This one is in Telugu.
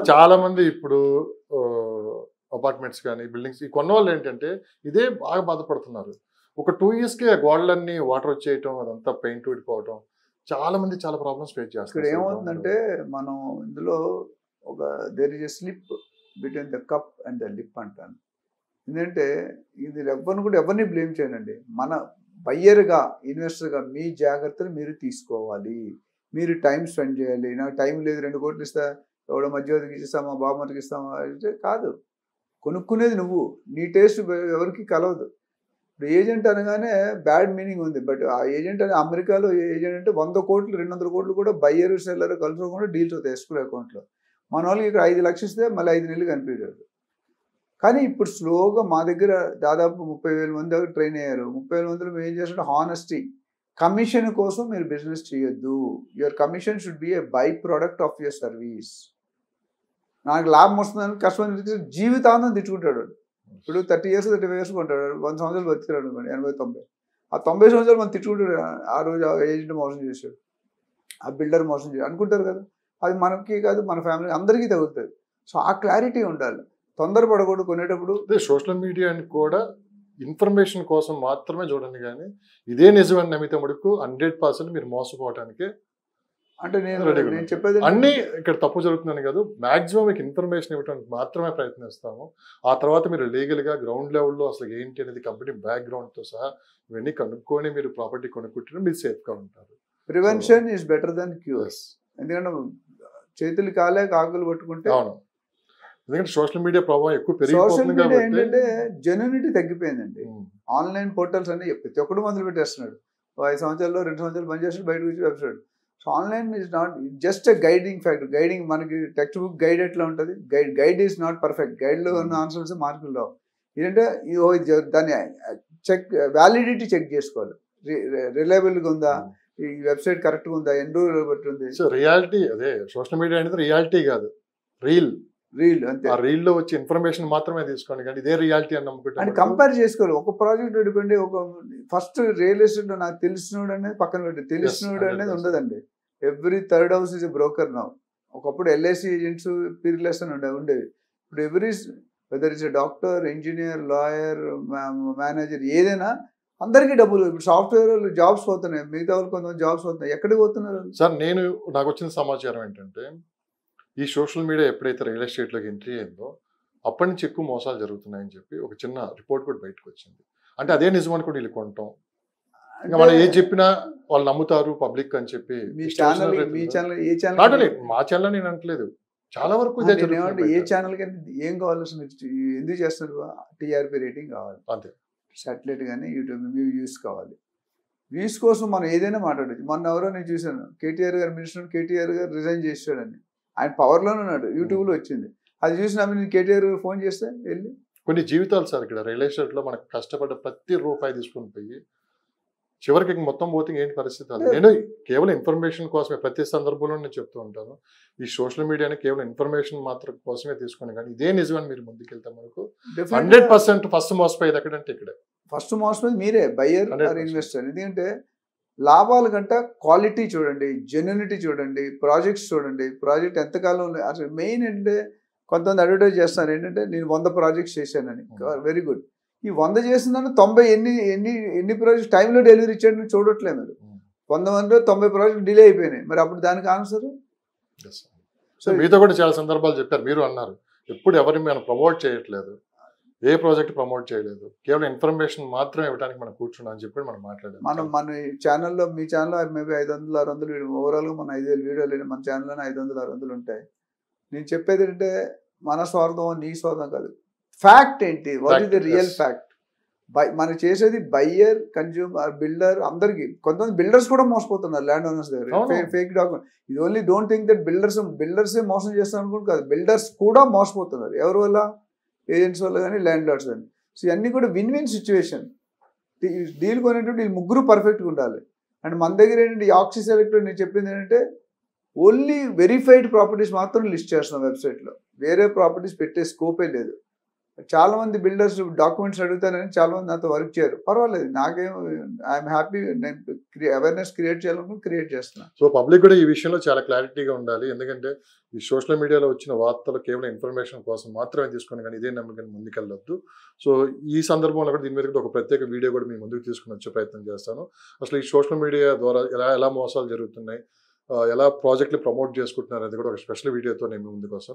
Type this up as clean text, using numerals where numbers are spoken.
చాలా మంది ఇప్పుడు అపార్ట్మెంట్స్ కానీ బిల్డింగ్స్ ఈ కొన్నవాళ్ళు ఏంటంటే ఇదే బాగా బాధపడుతున్నారు. ఒక 2 ఇయర్స్‌కే గోడలన్నీ వాటర్ వచ్చేయటం, అదంతా పెయింట్ ఊడిపోవటం. చాలా మంది చాలా ప్రాబ్లమ్స్ ఫేస్ ఇక్కడ చేస్తున్నారు సార్ గ్రౌండ్‌లో. ఏమవుతుందంటే మనం ఇందులో ఒక there is a slip between the cup and the lip అంటాను. ఎందుకంటే ఇది ఎవరిని బ్లేమ్ చేయనండి. మన బయ్యర్‌గా, ఇన్వెస్టర్‌గా మీ జాగ్రత్తలు మీరు తీసుకోవాలి. మీరు టైం స్పెండ్ చేయాలి. నాకు టైం లేదు 2 కోట్లు ఇస్తా, ఎవడో మధ్యవర్తికి ఇస్తామా, బావమరిదికి ఇస్తామా అంటే కాదు. కొనుక్కునేది నువ్వు. నీ టేస్ట్ ఎవరికీ కలవదు. ఇప్పుడు ఏజెంట్ అనగానే బ్యాడ్ మీనింగ్ ఉంది. బట్ ఆ ఏజెంట్ అని అమెరికాలో ఏజెంట్ అంటే 100 కోట్లు, 200 కోట్లు కూడా బయ్యర్, సెల్లర్ కలుసుకోకుండా డీల్స్ అవుతాయి ఎస్క్రో అకౌంట్‌లో. మన వాళ్ళకి ఇక్కడ 5 లక్షలు ఇస్తే మళ్ళీ 5 నెలలు కనిపించారు. కానీ ఇప్పుడు స్లోగా మా దగ్గర దాదాపు 30,000 మంది దాకా ట్రైన్ అయ్యారు. 30,000 మందిలో మేము ఏం చేస్తామంటే హానెస్టీ. కమిషన్ కోసం మీరు బిజినెస్ చేయొద్దు. Your commission should be a by product of your service. నాకు లాభం వస్తుందని కస్టమర్ జీవితాంతం తిట్టుకుంటాడు. ఇప్పుడు 30 ఇయర్స్ 35 ఇయర్స్ కొంటాడు. 100 సంవత్సరాలు బతికాడు అనుకోండి, 80, 90. ఆ 90 సంవత్సరాలు మనం తిట్టుకుంటాడు. ఆ రోజు ఆ ఏజెంట్ మోసం చేశాడు, ఆ బిల్డర్ మోసం చేశాడు అనుకుంటారు కదా. అది మనకి కాదు, మన ఫ్యామిలీ అందరికీ తగులుతుంది. సో ఆ క్లారిటీ ఉండాలి. తొందరపడకూడదు కొనేటప్పుడు. సోషల్ మీడియాని కూడా ఇన్ఫర్మేషన్ కోసం మాత్రమే చూడండి కానీ ఇదే నిజమని నమ్మితే మటుకు 100% మీరు మోసపోవటానికి అంటే నేను రెడీగా ఉన్నారు. చెప్పేది అన్నీ ఇక్కడ తప్పు జరుగుతుందని కాదు, మాక్సిమం మీకు ఇన్ఫర్మేషన్ ఇవ్వడానికి మాత్రమే ప్రయత్నిస్తాము. ఆ తర్వాత మీరు లీగల్గా గ్రౌండ్ లెవెల్లో అసలు ఏంటి అనేది కంపెనీ బ్యాక్గ్రౌండ్తో సహా ఇవన్నీ కనుక్కొని మీరు ప్రాపర్టీ కొనుక్కుంటే మీరు సేఫ్గా ఉంటారు. Prevention is better then cure. Yes. ఎందుకంటే చేతులు కాలే కాకులు పట్టుకుంటే. అవును, ఎందుకంటే సోషల్ మీడియా ప్రభావం ఎక్కువ సోషల్ పెరిగిపోతుంది మీడియా కాబట్టి ఏంటంటే జెన్యూనిటీ తగ్గిపోయిందండి. ఆన్లైన్ పోర్టల్స్ అన్ని ప్రతి ఒక్కడు మొదలు పెట్టేస్తున్నాడు. 5 సంవత్సరాల్లో 2 సంవత్సరాలు పనిచేస్తాడు, బయటకు వచ్చి website. So online is not just a guiding factor. Guiding మనకి టెక్స్ట్ బుక్ గైడ్ ఎట్లా ఉంటుంది, గైడ్ ఈజ్ నాట్ పర్ఫెక్ట్. గైడ్లో ఉన్న ఆన్సర్స్ మార్కులు రావు. ఏంటంటే దాన్ని చెక్ వ్యాలిడిటీ చెక్ చేసుకోవాలి. రిలయబుల్గా ఉందా, ఈ వెబ్సైట్ కరెక్ట్గా ఉందా, ఎన్ని రోజులు బట్టి ఉంది. సో రియాలిటీ అదే సోషల్ మీడియా అనేది రియాలిటీ కాదు, రీల్ అంతే. ఆ రీల్ లో వచ్చే ఇన్ఫర్మేషన్ మాత్రమే తీసుకోండి కానీ ఇదే రియాలిటీ అని అని నమ్ముకుంటే కంపేర్ చేసుకోవాలి. ఒక ప్రాజెక్ట్ డిపెండ్ ఒక ఫస్ట్ రియల్ ఎస్టేట్ లో నాకు తెలిసినోడు అనేది పక్కన పెట్టి తెలిసినోడు అనేది 100%. ఉండదండి. Every third house is a broker now. ఒకప్పుడు ఎల్ఐసి ఏజెంట్స్ పీర్లెస్ అని ఉండేవి. ఇప్పుడు every other is a doctor, engineer, lawyer, manager, ఏదైనా అందరికీ డబ్బులు. ఇప్పుడు సాఫ్ట్వేర్ జాబ్స్ పోతున్నాయి, మిగతా వాళ్ళు కొంతమంది జాబ్స్ పోతున్నాయి. ఎక్కడికి పోతున్నారు? సార్ నాకు వచ్చిన సమాచారం ఏంటంటే ఈ సోషల్ మీడియా ఎప్పుడైతే రియల్ ఎస్టేట్లోకి ఎంట్రీ అయిందో అప్పటి నుంచి ఎక్కువ మోసాలు జరుగుతున్నాయని చెప్పి ఒక చిన్న రిపోర్ట్ కూడా బయటకు వచ్చింది. అంటే అదే నిజం అనుకుని వీళ్ళు కొనటం, ఇంకా మనం ఏది చెప్పినా వాళ్ళు నమ్ముతారు పబ్లిక్ అని చెప్పి. మీ ఛానల్ ఏ ఛానల్ నాట్ ఓన్లీ మా ఛానల్ నేను అనట్లేదు, చాలా వరకు ఇదే జరుగుతుంది. ఏ ఛానల్ కి ఏం కావాలి, ఎందుకు చేస్తున్నారు? టీఆర్పీ రేటింగ్ కావాలి అంతే. సాటిలైట్ కానీ యూట్యూబ్ వ్యూస్ కావాలి. వ్యూస్ కోసం మనం ఏదైనా మాట్లాడచ్చు. మొన్న ఎవరో నేను చూశాను, కేటీఆర్ గారు మినిస్టర్, కేటీఆర్ గారు రిజైన్ చేసాడని. ఆయన పవర్లోనే ఉన్నాడు, యూట్యూబ్లో వచ్చింది. అది చూసిన నేను కేటీఆర్ ఫోన్ చేస్తే వెళ్ళి కొన్ని జీవితాలు సార్ ఇక్కడ రియల్ ఎస్టేట్లో మనకు కష్టపడ్డ ప్రతి రూపాయి తీసుకుని పోయి చివరికి మొత్తం పోతే ఏంటి పరిస్థితి అది. నేను కేవలం ఇన్ఫర్మేషన్ కోసమే ప్రతి సందర్భంలో నేను చెప్తూ ఉంటాను, ఈ సోషల్ మీడియాని కేవలం ఇన్ఫర్మేషన్ మాత్రం కోసమే తీసుకుని కానీ ఇదే నిజమని మీరు ముందుకెళ్తే మనకు 100% ఫస్ట్ మోసపోయేది ఎక్కడంటే ఇక్కడే. ఫస్ట్ మోసపోయేది మీరే, బయ్యర్ ఆర్ ఇన్వెస్టర్. ఎందుకంటే లాభాల కంటే క్వాలిటీ చూడండి, జెన్యూనిటీ చూడండి, ప్రాజెక్ట్స్ చూడండి. ప్రాజెక్ట్ ఎంతకాలం అసలు మెయిన్ ఏంటంటే కొంతమంది అడ్వర్టైజ్ చేస్తున్నారు ఏంటంటే నేను 100 ప్రాజెక్ట్స్ చేశానని. Very good. ఈ 100 చేసిందని 90 ఎన్ని ప్రాజెక్ట్స్ టైంలో డెలివరీ ఇచ్చాడని చూడట్లేదు మీరు. 100 మందిలో 90 ప్రాజెక్ట్ డిలే అయిపోయినాయి. మరి అప్పుడు దానికి ఆన్సర్. సో మీతో కూడా చాలా సందర్భాలు చెప్పారు, మీరు అన్నారు ఎప్పుడు ఎవరిని మనం ప్రమోట్ చేయట్లేదు, ఏ ప్రాజెక్ట్ ప్రమోట్ చేయలేదు, కేవలం ఇన్ఫర్మేషన్ మాత్రమే ఇవ్వడానికి మనం కూర్చున్నాం అని చెప్పి మనం మాట్లాడాం. మన ఛానల్లో, మీ ఛానల్లో మేబీ 500, 600 ఓవరాల్గా మన 5,000 వీడియోలు మన ఛానల్లోనే 500, 600 ఉంటాయి. నేను చెప్పేది ఏంటంటే మన స్వార్థం, నీ స్వార్థం కాదు. ఫ్యాక్ట్ ఏంటి, what is the real fact. మనం చేసేది బయ్యర్, కన్జ్యూమర్, బిల్డర్ అందరికి. కొంతమంది బిల్డర్స్ కూడా మోసపోతున్నారు ల్యాండ్ ఓనర్స్ దగ్గర, ఫేక్ డాక్యుమెంట్. ఇది ఓన్లీ డోంట్ థింక్ దట్ బిల్డర్సే మోసం చేస్తారు అనుకుంటు కాదు, బిల్డర్స్ కూడా మోసపోతున్నారు. ఎవరి వల్ల? ఏజెంట్స్ వల్ల కానీ, ల్యాండ్ లార్డ్స్ కానీ. సో ఇవన్నీ కూడా విన్ విన్ సిచ్యువేషన్. డీల్ కొనేటప్పుడు ఈ ముగ్గురు పర్ఫెక్ట్గా ఉండాలి. అండ్ మన దగ్గర ఏంటంటే ఆక్సీ సెలెక్ట్ నేను చెప్పింది ఏంటంటే ఓన్లీ వెరిఫైడ్ ప్రాపర్టీస్ మాత్రం లిస్ట్ చేస్తున్నాం వెబ్సైట్లో. వేరే ప్రాపర్టీస్ పెట్టే స్కోపే లేదు. చాలా మంది బిల్డర్స్ డాక్యుమెంట్స్ అడుగుతారని చాలా మంది నాతో వర్క్ చేయరు. పర్వాలేదు, నాకేం, ఐఎమ్ హ్యాపీ. నేను అవేర్నెస్ క్రియేట్ చేయాలనుకుని క్రియేట్ చేస్తున్నా. సో పబ్లిక్ కూడా ఈ విషయంలో చాలా క్లారిటీగా ఉండాలి. ఎందుకంటే ఈ సోషల్ మీడియాలో వచ్చిన వార్తలు కేవలం ఇన్ఫర్మేషన్ కోసం మాత్రమే తీసుకొని కానీ ఇదే నమ్మకం ముందుకెళ్ళొద్దు. సో ఈ సందర్భంలో కూడా దీని మీద కూడా ఒక ప్రత్యేక వీడియో కూడా మీ ముందుకు తీసుకుని వచ్చే ప్రయత్నం చేస్తాను. అసలు ఈ సోషల్ మీడియా ద్వారా ఎలా మోసాలు జరుగుతున్నాయి, ఎలా ప్రాజెక్టులు ప్రమోట్ చేసుకుంటున్నారు అనేది కూడా ఒక స్పెషల్ వీడియోతో నేను ముందుకు వస్తాను.